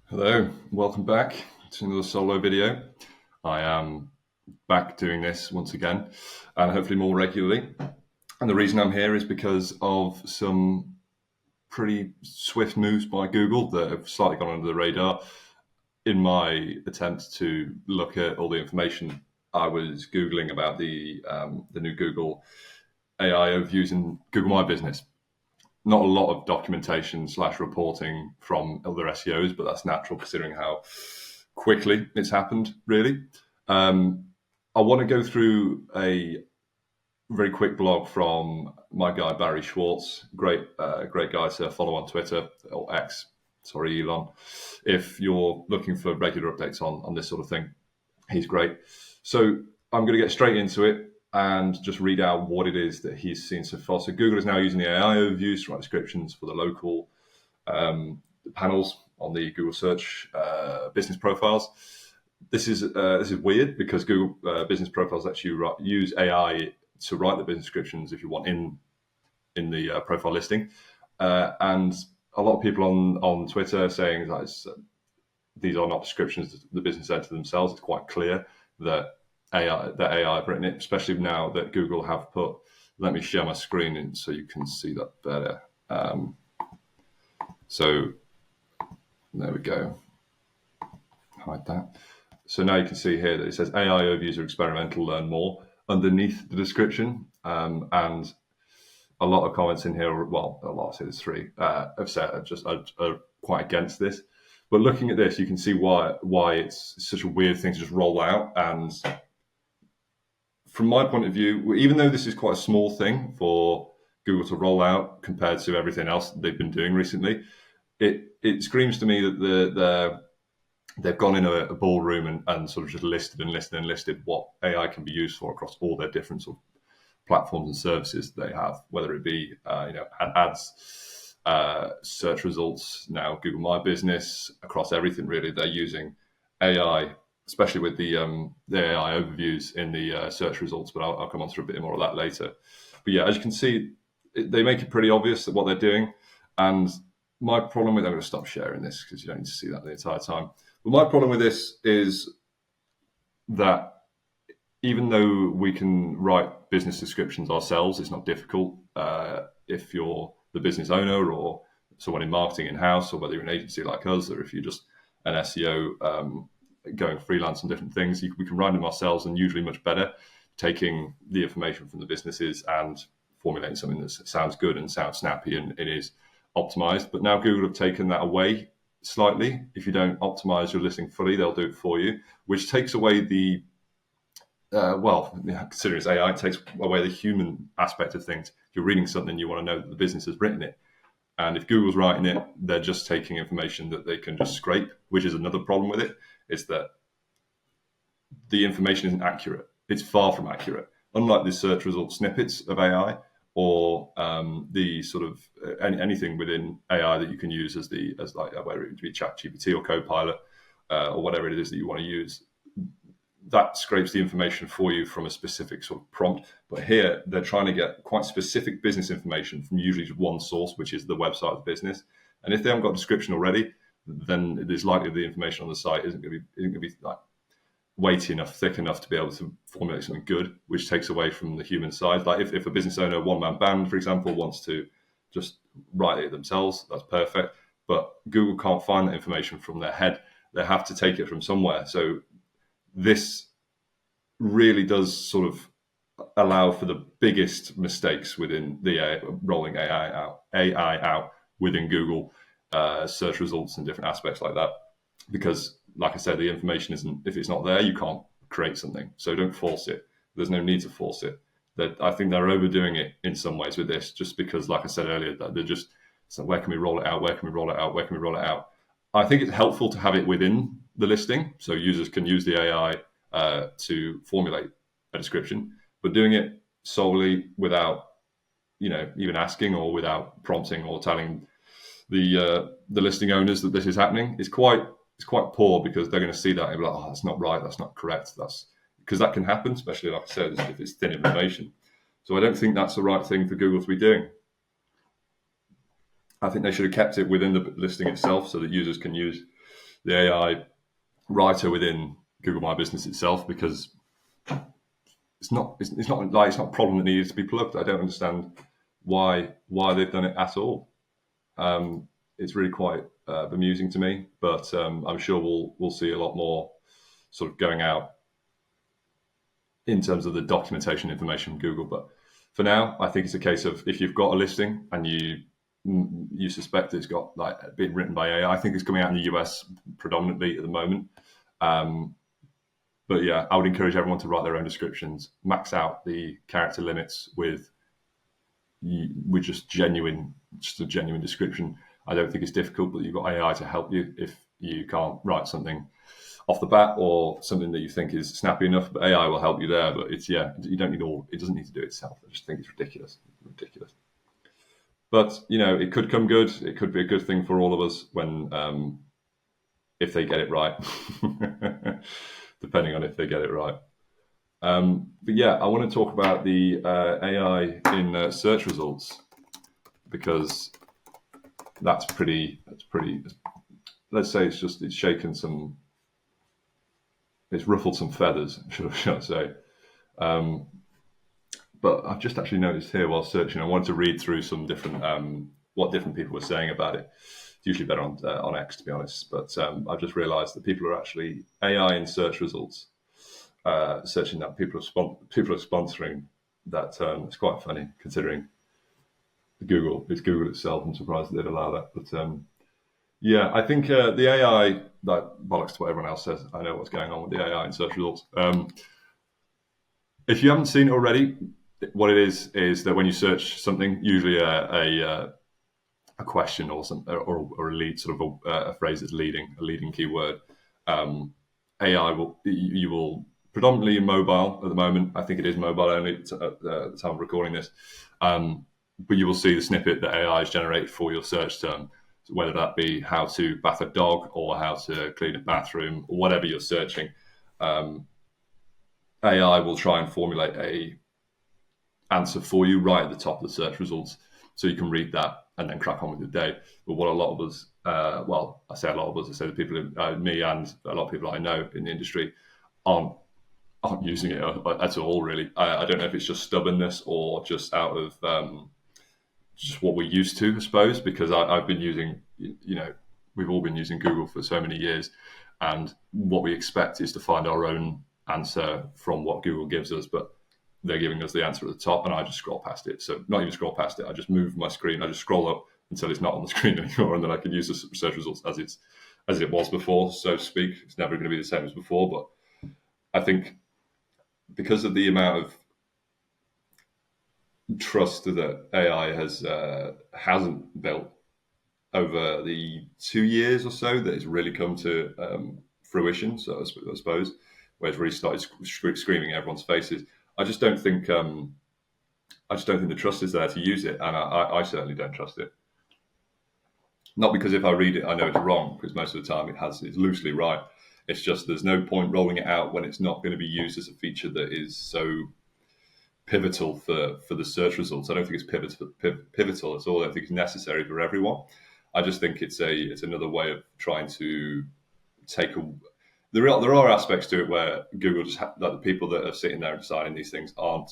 Hello, welcome back to another solo video. I am back doing this once again, and hopefully more regularly. And the reason I'm here is because of some pretty swift moves by Google that have slightly gone under the radar. In my attempt to look at all the information, I was Googling about the new Google AI overviews in Google My Business. Not a lot of documentation / reporting from other SEOs, but that's natural considering how quickly it's happened, really. I want to go through a very quick blog from my guy, Barry Schwartz. Great guy to follow on Twitter, or X, sorry, Elon. If you're looking for regular updates on this sort of thing, he's great. So I'm going to get straight into it and just read out what it is that he's seen so far. So Google is now using the AI overviews to write descriptions for the local panels on the Google search business profiles. This is weird because Google business profiles lets you use AI to write the business descriptions if you want in the profile listing. And a lot of people on Twitter are saying that these are not descriptions the business enter themselves. It's quite clear that AI have written it, especially now that Google have put. Let me share my screen in so you can see that better. So there we go. Hide that. So now you can see here that it says AI overviews are experimental, learn more underneath the description. And a lot of comments in here, well, a lot, there's three, have said are quite against this. But looking at this, you can see why it's such a weird thing to just roll out. And from my point of view, even though this is quite a small thing for Google to roll out compared to everything else they've been doing recently, it screams to me that they've gone in a ballroom and sort of just listed what AI can be used for across all their different sort of platforms and services they have, whether it be ads, search results, now Google My Business, across everything really. They're using AI, especially with the AI overviews in the search results, but I'll come on to a bit more of that later. But yeah, as you can see, they make it pretty obvious that what they're doing. And my problem with, I'm going to stop sharing this because you don't need to see that the entire time. But my problem with this is that even though we can write business descriptions ourselves, it's not difficult. If you're the business owner or someone in marketing in-house, or whether you're an agency like us, or if you're just an SEO going freelance on different things, we can write them ourselves, and usually much better, taking the information from the businesses and formulating something that sounds good and sounds snappy and it is optimized. But now Google have taken that away slightly. If you don't optimize your listing fully, they'll do it for you, which takes away the considering it's AI, it takes away the human aspect of things. If you're reading something, you want to know that the business has written it. And if Google's writing it, they're just taking information that they can just scrape, which is another problem with it, is that the information isn't accurate. It's far from accurate. Unlike the search result snippets of AI or the sort of anything within AI that you can use as whether it be ChatGPT or Copilot or whatever it is that you want to use, that scrapes the information for you from a specific sort of prompt. But here, they're trying to get quite specific business information from usually just one source, which is the website of the business. And if they haven't got a description already, then it is likely the information on the site isn't going to be like weighty enough, thick enough to be able to formulate something good, which takes away from the human side. Like if a business owner, one-man band, for example, wants to just write it themselves, that's perfect. But Google can't find that information from their head. They have to take it from somewhere. So this really does sort of allow for the biggest mistakes within the rolling AI out within Google search results and different aspects like that. Because, like I said, the information isn't, if it's not there, you can't create something. So don't force it. There's no need to force it. I think they're overdoing it in some ways with this, just because, like I said earlier, that they're just, so where can we roll it out? Where can we roll it out? Where can we roll it out? I think it's helpful to have it within the listing, so users can use the AI to formulate a description, but doing it solely without, even asking or without prompting or telling the listing owners that this is happening is quite poor, because they're going to see that and be like, oh, that's not right, that's not correct. That's because that can happen, especially, like I said, if it's thin information. So I don't think that's the right thing for Google to be doing. I think they should have kept it within the listing itself so that users can use the AI writer within Google My Business itself, because it's not a problem that needs to be plugged. I don't understand why they've done it at all. It's really quite bemusing to me, but I'm sure we'll see a lot more sort of going out in terms of the documentation information from Google. But for now, I think it's a case of if you've got a listing and you suspect it's got like been written by AI. I think it's coming out in the US predominantly at the moment. But yeah, I would encourage everyone to write their own descriptions, max out the character limits with just a genuine description. I don't think it's difficult, but you've got AI to help you if you can't write something off the bat or something that you think is snappy enough. But AI will help you there. But you don't need it doesn't need to do it itself. I just think it's ridiculous. But it could come good. It could be a good thing for all of us when if they get it right, depending on if they get it right. But yeah, I want to talk about the AI in search results, because that's pretty. Let's say it's ruffled some feathers, should I say? But I've just actually noticed here while searching, I wanted to read through some different what different people were saying about it. It's usually better on X, to be honest. But I've just realised that people are actually AI in search results. Searching that people are sponsoring that term. It's quite funny considering it's Google itself. I'm surprised they'd allow that. But yeah, I think the AI, that bollocks to what everyone else says. I know what's going on with the AI in search results. If you haven't seen it already, what it is that when you search something, usually a question or a lead, sort of a phrase that's a leading keyword, AI you will predominantly in mobile at the moment. I think it is mobile only at the time of recording this. But you will see the snippet that AI has generated for your search term, whether that be how to bath a dog or how to clean a bathroom or whatever you're searching. AI will try and formulate a answer for you right at the top of the search results, so you can read that and then crack on with your day. But what a lot of us, I say a lot of us, I say the people, me and a lot of people I know in the industry, aren't using it at all, really. I don't know if it's just stubbornness or just out of just what we're used to, I suppose, because I've been using, we've all been using Google for so many years, and what we expect is to find our own answer from what Google gives us, but they're giving us the answer at the top, and I just scroll past it. So not even scroll past it, I just move my screen, I just scroll up until it's not on the screen anymore, and then I can use the search results as it was before, so to speak. It's never going to be the same as before, but I think because of the amount of trust that AI hasn't built over the 2 years or so that it's really come to fruition, so I suppose, where it's really started screaming in everyone's faces. I just don't think the trust is there to use it, and I certainly don't trust it. Not because if I read it, I know it's wrong, because most of the time it's loosely right. It's just there's no point rolling it out when it's not going to be used as a feature that is so pivotal for the search results. I don't think it's pivotal at all. I don't think it's necessary for everyone. I just think it's another way of trying to take a. There are aspects to it where Google just that the people that are sitting there and deciding these things aren't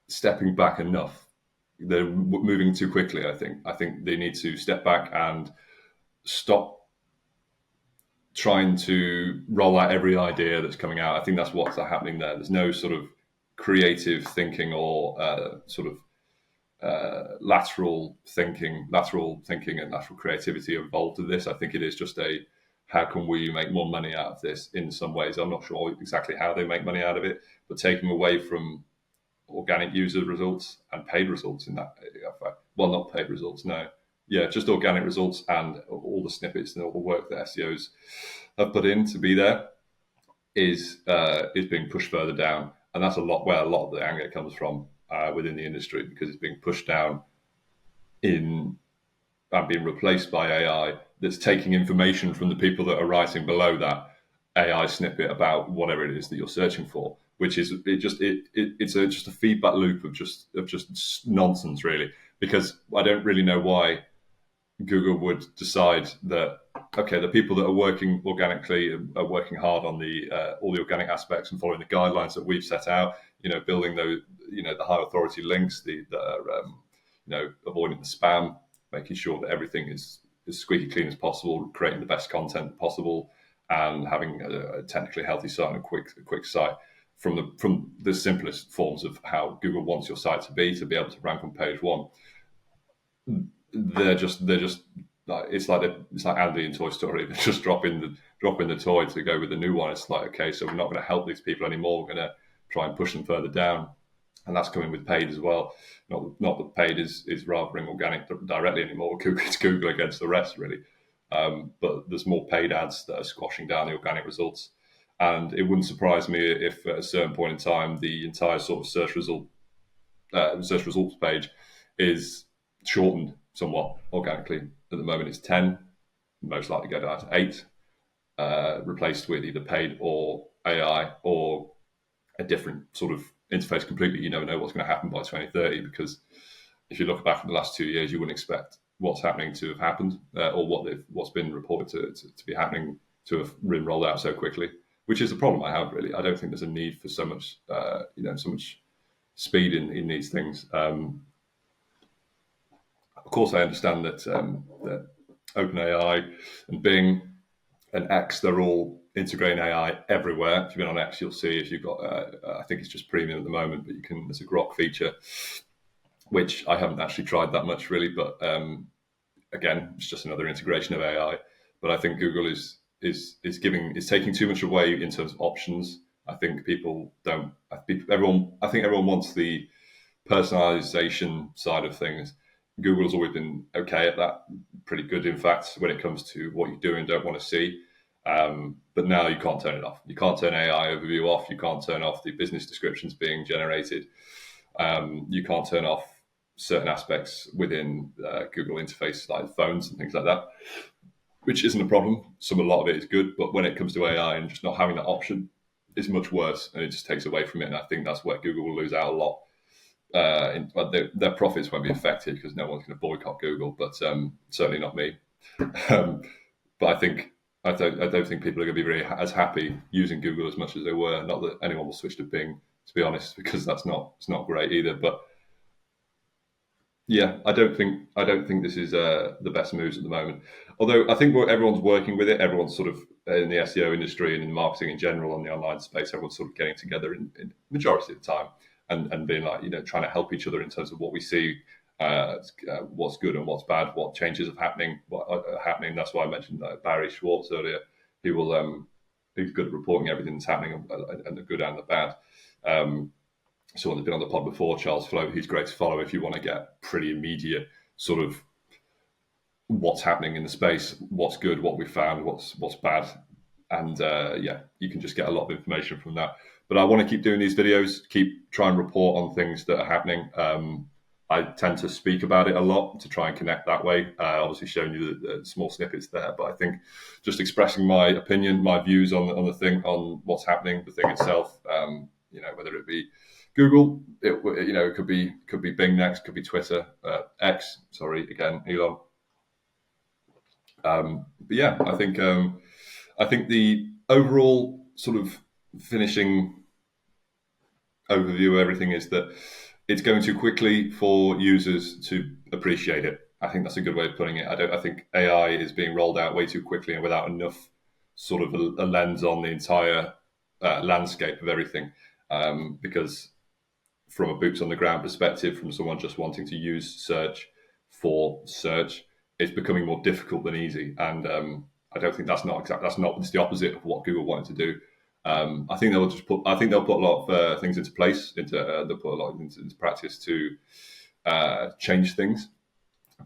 stepping back enough. They're moving too quickly. I think they need to step back and stop trying to roll out every idea that's coming out. I think that's what's happening there. There's no sort of creative thinking or lateral thinking and lateral creativity involved in this. I think it is just how can we make more money out of this in some ways. I'm not sure exactly how they make money out of it, but taking away from organic user results and paid results in that. Well, not paid results, no. Yeah, just organic results and all the snippets and all the work that SEOs have put in to be there is being pushed further down. And that's where a lot of the anger comes from within the industry, because it's being pushed down and being replaced by AI that's taking information from the people that are writing below that AI snippet about whatever it is that you're searching for, which is it's just a feedback loop of just nonsense, really. Because I don't really know why Google would decide that okay, the people that are working organically are working hard on the all the organic aspects and following the guidelines that we've set out. Building those, the high authority links, avoiding the spam, making sure that everything is as squeaky clean as possible, creating the best content possible, and having a technically healthy site and a quick site. From the simplest forms of how Google wants your site to be able to rank on page one, they're just like it's like Andy in Toy Story. They're just dropping the toy to go with the new one. It's like, okay, so we're not going to help these people anymore. We're going to try and push them further down, and that's coming with paid as well. Not that paid is rathering organic directly anymore. It's Google against the rest, really. But there's more paid ads that are squashing down the organic results, and it wouldn't surprise me if at a certain point in time the entire sort of search results page is shortened somewhat organically. At the moment, it's 10, most likely go down to 8, replaced with either paid or AI or a different sort of interface completely. You never know what's going to happen by 2030, because if you look back at the last 2 years, you wouldn't expect what's happening to have happened, or what's been reported to be happening to have been rolled out so quickly, which is the problem I have, really. I don't think there's a need for so much speed in these things. Of course, I understand that OpenAI and Bing and X, they're all integrating AI everywhere. If you've been on X, you'll see if you've got, I think it's just premium at the moment, but there's a grok feature, which I haven't actually tried that much really, but again, it's just another integration of AI. But I think Google is taking too much away in terms of options. I think everyone wants the personalization side of things. Google's always been okay at that, pretty good, in fact, when it comes to what you do and don't want to see. But now you can't turn it off. You can't turn AI overview off. You can't turn off the business descriptions being generated. You can't turn off certain aspects within Google interface, like phones and things like that, which isn't a problem. A lot of it is good, but when it comes to AI and just not having that option, it's much worse, and it just takes away from it. And I think that's where Google will lose out a lot. Their profits won't be affected because no one's going to boycott Google, but certainly not me. But I don't think people are going to be very as happy using Google as much as they were. Not that anyone will switch to Bing, to be honest, because it's not great either. But yeah, I don't think this is the best moves at the moment. Although I think everyone's working with it. Everyone's sort of in the SEO industry and in marketing in general on the online space. Everyone's sort of getting together in majority of the time and being like, trying to help each other in terms of what we see, what's good and what's bad, what changes are happening. That's why I mentioned Barry Schwartz earlier. He's good at reporting everything that's happening, and the good and the bad. Someone that's been on the pod before, Charles Flo, he's great to follow if you want to get pretty immediate sort of what's happening in the space, what's good, what we found, what's bad. And you can just get a lot of information from that. But I want to keep doing these videos, try and report on things that are happening. I tend to speak about it a lot to try and connect that way. Obviously showing you the small snippets there, but I think just expressing my opinion, my views on the thing, on what's happening, the thing itself, whether it be Google, it could be Bing next, could be Twitter, X, sorry, again, Elon. But yeah, I think the overall sort of finishing overview of everything is that it's going too quickly for users to appreciate it. I think that's a good way of putting it. I think AI is being rolled out way too quickly and without enough sort of a lens on the entire landscape of everything. Because from a boots on the ground perspective, from someone just wanting to use search for search, it's becoming more difficult than easy. And I don't think it's the opposite of what Google wanted to do. I think they'll put a lot of things into place. They'll put a lot into practice to change things.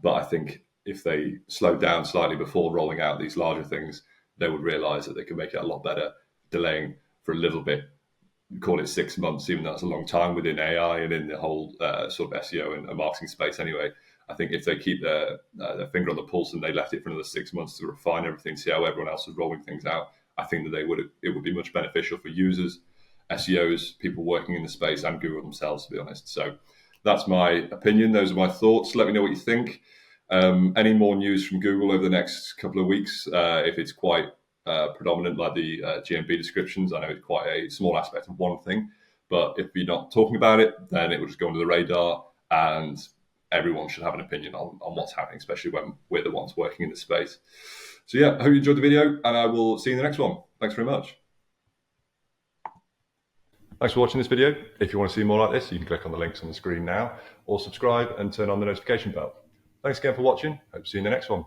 But I think if they slowed down slightly before rolling out these larger things, they would realise that they can make it a lot better, delaying for a little bit. Call it 6 months, even though that's a long time within AI and in the whole sort of SEO and marketing space. Anyway, I think if they keep their finger on the pulse and they left it for another 6 months to refine everything, see how everyone else is rolling things out, I think that it would be much beneficial for users, SEOs, people working in the space, and Google themselves, to be honest. So that's my opinion. Those are my thoughts. Let me know what you think. Any more news from Google over the next couple of weeks? If it's quite predominant, like the GMB descriptions, I know it's quite a small aspect of one thing, but if you're not talking about it, then it will just go under the radar, and everyone should have an opinion on what's happening, especially when we're the ones working in the space. So yeah, I hope you enjoyed the video, and I will see you in the next one. Thanks very much. Thanks for watching this video. If you want to see more like this, you can click on the links on the screen now, or subscribe and turn on the notification bell. Thanks again for watching. Hope to see you in the next one.